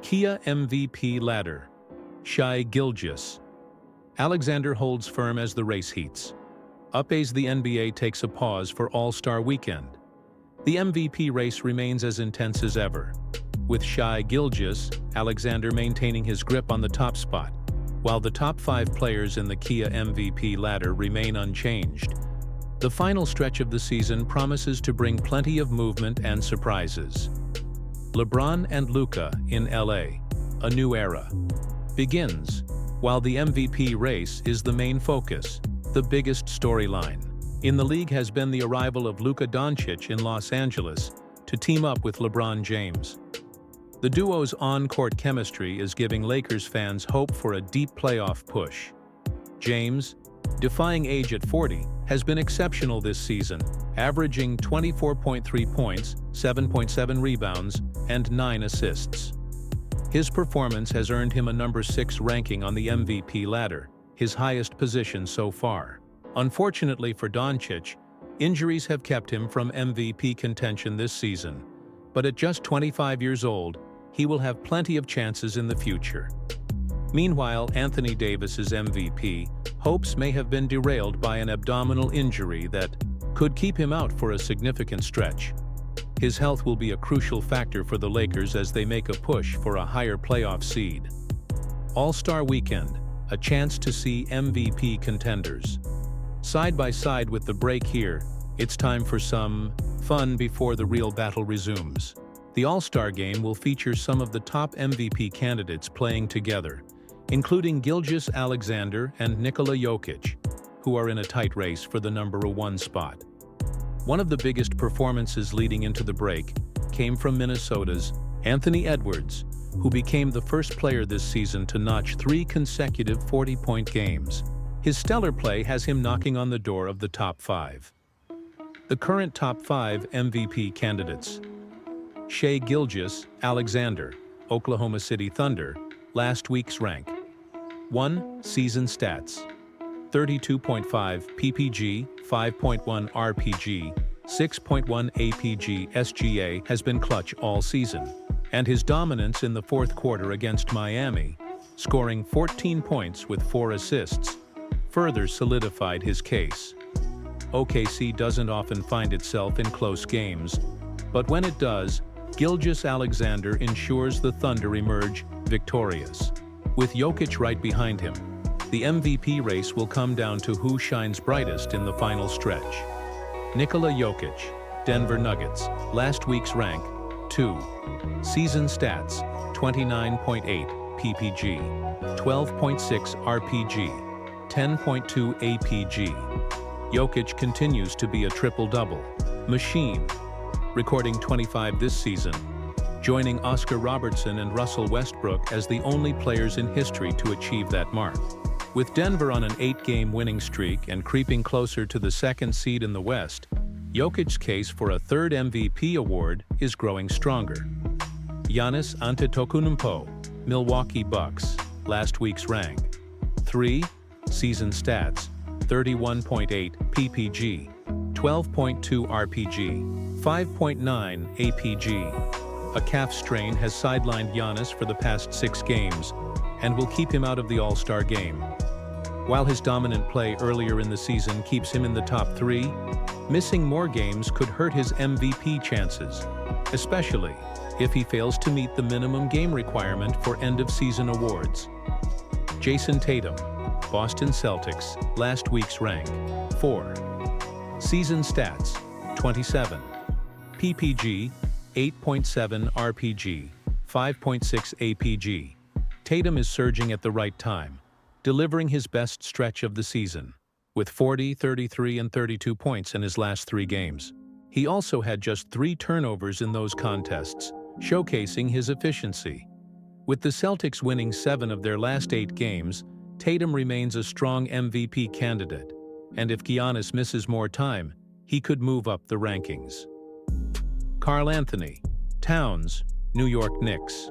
Kia MVP ladder. Shai Gilgeous-Alexander holds firm as the race heats. Up as the NBA takes a pause for All-Star Weekend. The MVP race remains as intense as ever, with Shai Gilgeous-Alexander maintaining his grip on the top spot, while the top 5 players in the Kia MVP ladder remain unchanged. The final stretch of the season promises to bring plenty of movement and surprises. LeBron and Luka in LA. A new era begins. While the MVP race is the main focus, the biggest storyline in the league has been the arrival of Luka Doncic in Los Angeles to team up with LeBron James. The duo's on-court chemistry is giving Lakers fans hope for a deep playoff push. James, defying age at 40, has been exceptional this season, averaging 24.3 points, 7.7 rebounds, and 9 assists. His performance has earned him a number 6 ranking on the MVP ladder, his highest position so far. Unfortunately for Doncic, injuries have kept him from MVP contention this season, but at just 25 years old, he will have plenty of chances in the future. Meanwhile, Anthony Davis's MVP hopes may have been derailed by an abdominal injury that could keep him out for a significant stretch. His health will be a crucial factor for the Lakers as they make a push for a higher playoff seed. All-Star Weekend, a chance to see MVP contenders. Side by side with the break here, it's time for some fun before the real battle resumes. The All-Star Game will feature some of the top MVP candidates playing together, including Gilgeous-Alexander and Nikola Jokic, who are in a tight race for the number 1 spot. One of the biggest performances leading into the break came from Minnesota's Anthony Edwards, who became the first player this season to notch 3 consecutive 40-point games. His stellar play has him knocking on the door of the top 5. The current top 5 MVP candidates: Shai Gilgeous-Alexander, Oklahoma City Thunder, last week's rank. 1. Season stats: 32.5 ppg, 5.1 rpg, 6.1 apg SGA has been clutch all season, and his dominance in the fourth quarter against Miami, scoring 14 points with 4 assists, further solidified his case. OKC doesn't often find itself in close games, but when it does, Gilgeous-Alexander ensures the Thunder emerge victorious. With Jokic right behind him, the MVP race will come down to who shines brightest in the final stretch. Nikola Jokic, Denver Nuggets, last week's rank, 2. Season stats: 29.8 ppg, 12.6 rpg, 10.2 apg. Jokic continues to be a triple-double machine, recording 25 this season, joining Oscar Robertson and Russell Westbrook as the only players in history to achieve that mark. With Denver on an 8-game winning streak and creeping closer to the 2nd seed in the West, Jokic's case for a 3rd MVP award is growing stronger. Giannis Antetokounmpo, Milwaukee Bucks, last week's rank. 3. Season stats: 31.8 ppg, 12.2 rpg, 5.9 apg. A calf strain has sidelined Giannis for the past 6 games and will keep him out of the All-Star Game. While his dominant play earlier in the season keeps him in the top 3, missing more games could hurt his MVP chances, especially if he fails to meet the minimum game requirement for end-of-season awards. Jason Tatum, Boston Celtics, last week's rank. 4. Season stats: 27 ppg, 8.7 rpg, 5.6 apg. Tatum is surging at the right time, delivering his best stretch of the season, with 40, 33, and 32 points in his last 3 games. He also had just 3 turnovers in those contests, showcasing his efficiency. With the Celtics winning 7 of their last 8 games, Tatum remains a strong MVP candidate, and if Giannis misses more time, he could move up the rankings. Karl Anthony Towns, New York Knicks,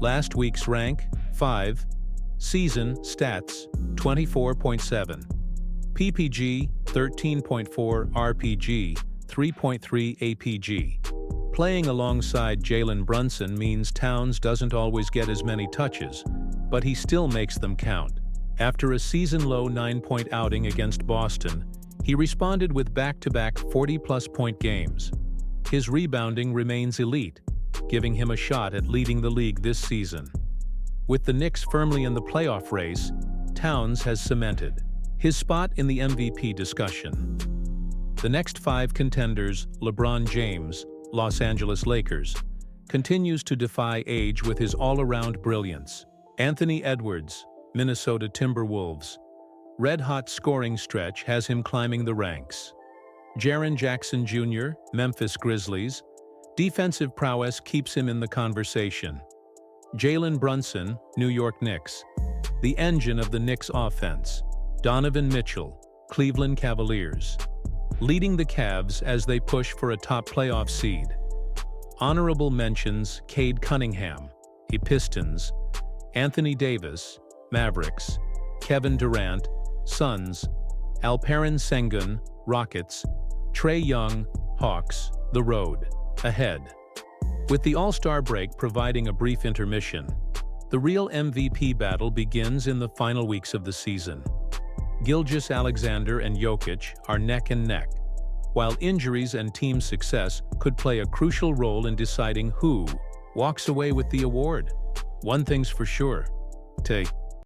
last week's rank, 5. Season stats: 24.7 ppg, 13.4 rpg, 3.3 apg. Playing alongside Jalen Brunson means Towns doesn't always get as many touches, but he still makes them count. After a season-low 9-point outing against Boston, he responded with back-to-back 40-plus point games. His rebounding remains elite, giving him a shot at leading the league this season. With the Knicks firmly in the playoff race, Towns has cemented his spot in the MVP discussion. The next 5 contenders, LeBron James, Los Angeles Lakers, continues to defy age with his all-around brilliance. Anthony Edwards, Minnesota Timberwolves. Red-hot scoring stretch has him climbing the ranks. Jaren Jackson Jr., Memphis Grizzlies. Defensive prowess keeps him in the conversation. Jalen Brunson, New York Knicks. The engine of the Knicks offense. Donovan Mitchell, Cleveland Cavaliers. Leading the Cavs as they push for a top playoff seed. Honorable mentions: Cade Cunningham, Pistons. Anthony Davis, Mavericks. Kevin Durant, Suns. Alperen Sengun, Rockets. Trae Young, Hawks. The road ahead. With the All-Star break providing a brief intermission, the real MVP battle begins in the final weeks of the season. Gilgeous-Alexander and Jokic are neck and neck, while injuries and team success could play a crucial role in deciding who walks away with the award. One thing's for sure: take